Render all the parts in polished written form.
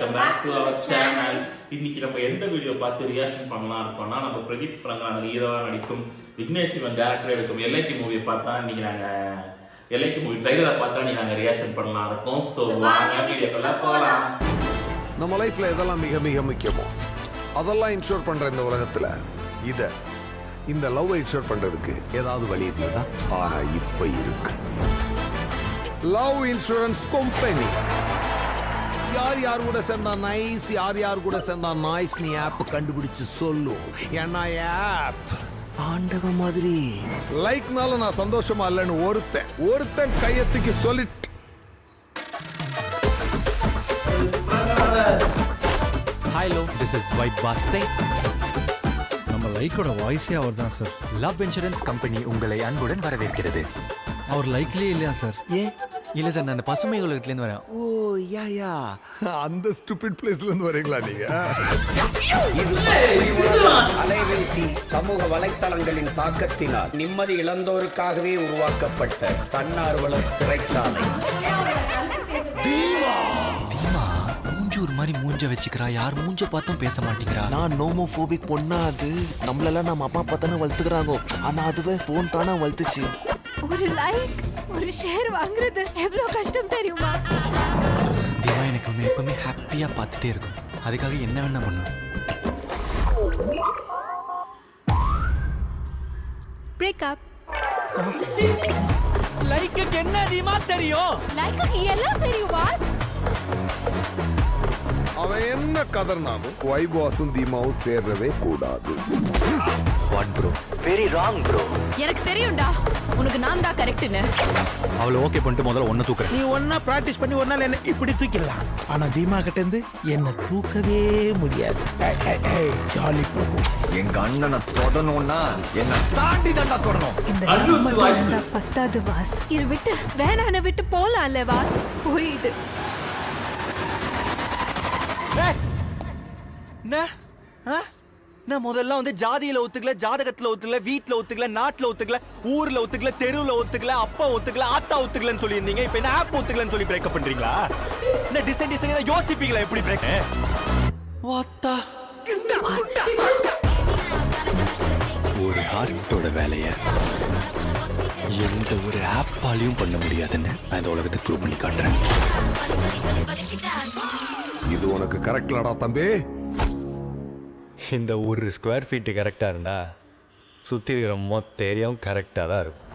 Welcome back to our channel. இன்னைக்கு நம்ம எந்த வீடியோ பார்த்து ரியாக்ஷன் பண்ணலாம் இருக்கோம்னா, நம்ம பிரதீப் பிரங்கான ஹீரோவா நடிக்கும் விக்னேஷ் சிவன் டேரக்டர் எடுக்கும் எல்ஐகே மூவியை பார்த்தா இன்னைக்கு நாங்க எல்ஐகே மூவி ட்ரைலரை பார்த்தா நீங்க நாங்க ரியாக்ஷன் பண்ணலாம் இருக்கோம். ஸோ வாங்க வீடியோக்குள்ள போகலாம். நம்ம லைஃப்ல எதெல்லாம் மிக மிக முக்கியமோ அதெல்லாம் இன்ஷூர் பண்ற இந்த உலகத்துல இந்த லவ் இன்ஷூர் பண்றதுக்கு ஏதாவது வழி இருந்ததா? ஆனா இப்ப இருக்கு. Love insurance company. யார் யார் கூட சேர்ந்தா நைஸ், யார் யார் கூட சேர்ந்தா நாய்ஸ் நீ ஆப் கண்டுபிடிச்சு சொல்லும். ஏன்னா ஆப் ஆண்டவ மாதிரி. லைக்னால நான் சந்தோஷமா இல்லைன்னு ஒருத்தன் கையத்துக்கு சொல்லிட்டு ஹலோ, திஸ் இஸ் வைப் பாஸே. நம்ம லைக்கோட வாய்ஸே அவர் தான் சார். லவ் இன்சூரன்ஸ் கம்பெனி உங்களை அன்புடன் வரவேற்கிறது. அவர் லைக்லயே இல்லையா சார்? ஏன் இல்ல சார், நான் அந்த பசுமை உலகத்துலேருந்து வரேன். ஓ யா அந்த ஸ்டூபிட் பிளேஸ்ல இருந்து வரீங்களா நீங்க? அலைபேசி சமூக வலைத்தளங்களின் தாக்கத்தினால் நிம்மதி இழந்தோருக்காகவே உருவாக்கப்பட்ட தன்னார்வலர் சிறைச்சாலை. ஒரு மாதிரி மூஞ்ச வச்சுக்கிறா, யார் மூஞ்ச பார்த்தும் பேச மாட்டேங்கிறா. நான் நோமோபோபிக் பொண்ணா? அது நம்மளெல்லாம் நம்ம அம்மா அப்பா தானே வளர்த்துக்கிறாங்க. ஆனா அதுவே போன் தானே வளர்த்துச்சு. ஒரு லைக் ஒரு ஷேர் வாங்குறது எவ்வளவு கஷ்டம் தெரியுமா? தேவா எனக்கு ஒன்று எப்பவுமே ஹாப்பியா பார்த்துட்டே இருக்கும். அதுக்காக என்ன வேணா பண்ணுவேன். பிரேக்கப். லைக்குக்கு என்ன அதிகமா தெரியும்? லைக்குக்கு எல்லாம் தெரியுமா? அவன் என்ன கதர்னாலும் வைபாஸும் தீமாவும் சேர்றவே கூடாது. What bro? Very wrong bro. எனக்கு தெரியும்டா, உனக்கு நான் தான் கரெக்ட்னு. அவளை ஓகே பண்ணிட்டு முதல்ல ஒன்ன தூக்குறேன். நீ ஒன்னா பிராக்டிஸ் பண்ணி ஒரு நாள் என்ன இப்படி தூக்கிடலாம். ஆனா தீமா கிட்ட இருந்து என்ன தூக்கவே முடியாது. ஜாலி பிரபு. எங்க அண்ணனை தொடணும்னா என்ன தாண்டி தாண்டா தொடணும். இந்த மட்டும் இருந்தா பத்தாது வாஸ். இரு விட்டு வேணான விட்டு போலாம்ல வாஸ். போயிடு. நான் முதல்ல வந்து ஜாதியில ஒத்துக்கல, ஜாதகத்துல ஒத்துக்கல, வீட்டுல ஒத்துக்கல, நாட்டுல ஒத்துக்கல, ஊர்ல ஒத்துக்கல, தெருவுல ஒத்துக்கல, அப்பா ஒத்துக்கல, ஆத்தா ஒத்துக்கலன்னு சொல்லி இருந்தீங்க. இப்ப என்ன ஆப் ஒத்துக்கலன்னு சொல்லி பிரேக்கப் பண்றீங்களா? என்ன டிசைன் யோசிப்பீங்களா எப்படி பிரேக்? வாத்தா ஒரு ஹார்ட்டோட வேலைய எந்த ஒரு ஆப்பாலையும் பண்ண முடியாதுன்னு நான் இந்த உலகத்தை ப்ரூவ் பண்ணி காட்டுறேன். இது உனக்கு கரெக்ட்லடா தம்பி. இந்த ஒரு ஸ்கொயர் ஃபீட்டு கரெக்டாக இருந்தா சுற்றி இருக்கிற மொத்த ஏரியாவும் கரெக்டாக தான் இருக்கும்.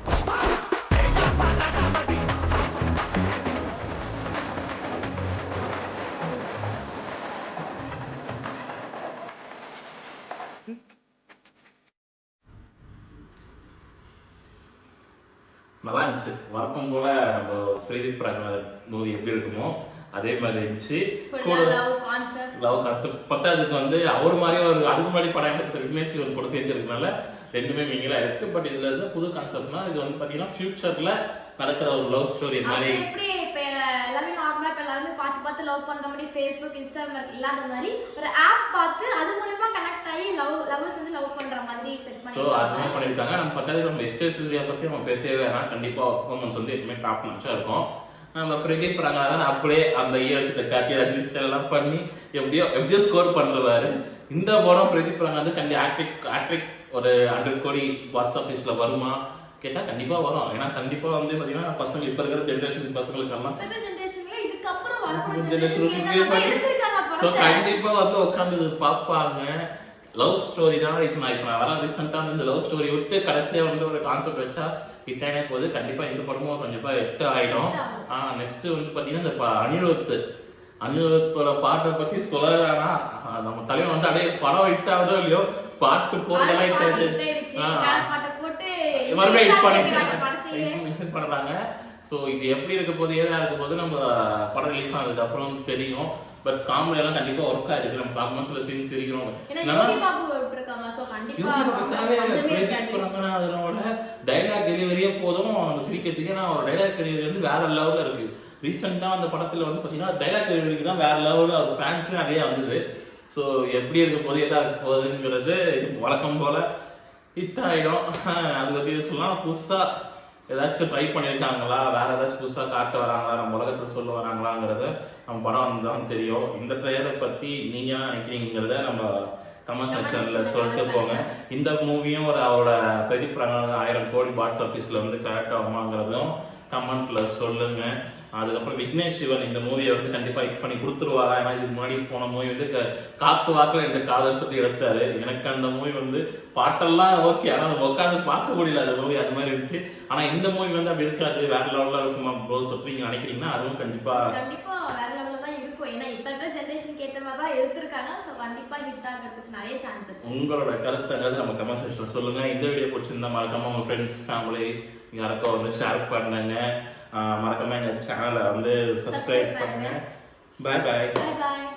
நல்லா இருந்துச்சு. வழக்கம் போல நம்ம பிரதீப் பிரகாஷ் மூவி எப்படி இருக்குமோ அதே மாதிரி இருந்துச்சு. லவ் கான்செப்ட் பத்தாதுக்கு வந்து அவர் மாதிரி ஒரு அதுக்கு முன்னாடி படம் எடுத்த விக்னேஷ் சிவன் கூட சேர்ந்துருக்கனால ரெண்டுமே மீங்களா இருக்கு. பட் இதுல இருந்து புது கான்செப்ட்னா இது வந்து பாத்தீங்கன்னா ஃபியூச்சர்ல நடக்கிற ஒரு லவ் ஸ்டோரி மாதிரி. எல்லாமே நார்மலா இப்ப எல்லாருமே பார்த்து லவ் பண்ற மாதிரி Facebook, Instagram இல்லாத மாதிரி ஒரு ஆப் பார்த்து அது மூலமா கனெக்ட் ஆகி லவர்ஸ் வந்து லவ் பண்ற மாதிரி செட் பண்ணி. சோ அதுமே பண்ணிருக்காங்க. நம்ம பத்தாதுக்கு நம்ம எஸ்டேஸ் இந்தியா பத்தி நம்ம பேசவே வேணாம். கண்டிப்பா பெர்ஃபார்மன்ஸ் வந்து எப்பவுமே டாப் நாச்சா இருக்கும். நம்ம பிரதீப் பிரகாஷ் அப்படியே அந்த ஈரத்தை காட்டி ரஜினிஸ்டர் எல்லாம் பண்ணி எப்படியோ ஸ்கோர் பண்ணுவாரு. இந்த படம் பிரதீப் பிரகாஷ் வந்து ஆட்ரிக் ஒரு 100 கோடி பாக்ஸ் ஆஃபீஸ்ல வருமா கேட்டா கண்டிப்பா வரும். ஏன்னா கண்டிப்பா வந்து பாத்தீங்கன்னா பசங்க இப்ப இருக்கிற ஜெனரேஷன் பசங்களுக்கெல்லாம் கண்டிப்பா வந்து உட்காந்து பார்ப்பாங்க. லவ் ஸ்டோரி தான். இப்ப நான் வர ரீசெண்டா இந்த லவ் ஸ்டோரி விட்டு கடைசியா வந்து ஒரு கான்செப்ட் வச்சா ஹிட் ஆனே போது. கண்டிப்பா இந்த படமும் கொஞ்சம் ஹிட் ஆயிடும். நெக்ஸ்ட் வந்து பாத்தீங்கன்னா இந்த அனிருத்தோட பாட்டை பத்தி சொல்ல வேணாம். நம்ம தலைவன் வந்து அப்படியே படம் ஹிட் ஆகுதோ இல்லையோ பாட்டு போறதெல்லாம் ஹிட் ஆயிடுச்சு. மறுபடியும் ஹிட் பண்றாங்க. ஸோ இது எப்படி இருக்க போது ஏதா இருக்க போது நம்ம படம் ரிலீஸ் ஆனதுக்கு அப்புறம் தெரியும். பட் காமெடி எல்லாம் கண்டிப்பா ஒர்க் ஆயிருக்கு. நம்ம பார்க்கும்போது சில சீன் சிரிக்கிறோம். அதனோட டைலாக் டெலிவரியே போதும் நம்ம சிரிக்கிறதுக்கு. ஏன்னா ஒரு டைலாக் டெலிவரி வந்து வேற லெவல்ல இருக்கு. ரீசெண்டா அந்த படத்துல வந்து பாத்தீங்கன்னா டைலாக் டெலிவரிக்கு தான் வேற லெவல்ல ஒரு ஃபேன்ஸ் நிறைய வந்தது. ஸோ எப்படி இருக்க போது எதா இருக்க போகுதுங்கிறது வழக்கம் போல ஹிட் ஆயிடும். அது பத்தி சொல்லலாம். புதுசா ஏதாச்சும் ட்ரை பண்ணியிருக்காங்களா, வேற ஏதாச்சும் புதுசாக காட்ட வராங்களா, நம்ம உலகத்துக்கு சொல்ல வராங்களாங்கிறத நம்ம படம் வந்தாலும் தெரியும். இந்த ட்ரெய்லரை பற்றி நீங்கள் என்ன நினைக்கிறீங்கிறத நம்ம கமெண்ட் செக்ஷனில் சொல்லிட்டு போங்க. இந்த மூவியும் அவரோட பிரதீப் ரங்கநாதன் 1000 கோடி பாக்ஸ் ஆஃபீஸில் வந்து கரெக்ட் ஆகுமாங்கிறதும் கமெண்ட்ல சொல்லுங்க. அதுக்கப்புறம் விக்னேஷ் சிவன் இந்த மூவியை வந்து கண்டிப்பா ஹிட் பண்ணி கொடுத்துருவாரா? ஏன்னா இதுக்கு முன்னாடி போன மூவி வந்து காத்து வாக்குல ரெண்டு காதல் சொல்லி எடுத்தாரு. எனக்கு அந்த மூவி வந்து பாட்டெல்லாம் ஓகே, ஆனால் உட்காந்து பார்க்க முடியல அந்த மூவி, அது மாதிரி இருந்துச்சு. ஆனா இந்த மூவி வந்து அப்படி இருக்காது, வேற லெவலில் இருக்குமா ப்ரோ சொல்லி நீங்க நினைக்கிறீங்கன்னா அதுவும் கண்டிப்பா வேற லெவலில் தான் இருக்கும். ஏன்னா இப்போ இருக்கிற ஜென்ரேஷனுக்கு ஏற்ற மாதிரி தான் எடுத்திருக்காங்க. ஸோ கண்டிப்பா ஹிட் ஆகிறதுக்கு நிறைய சான்ஸ் இருக்கு. உங்களோட கருத்துங்கிறது நம்ம கமெண்ட் செக்ஷன்ல சொல்லுங்க. இந்த வீடியோ பிடிச்சிருந்தா மறக்காம உங்க ஃப்ரெண்ட்ஸ் ஃபேமிலி யாருக்கோ வந்து ஷேர் பண்ணுங்க. மறக்காம எங்க சேனலை வந்து சப்ஸ்கிரைப் பண்ணுங்க. பாய் பாய். பாய் பாய்.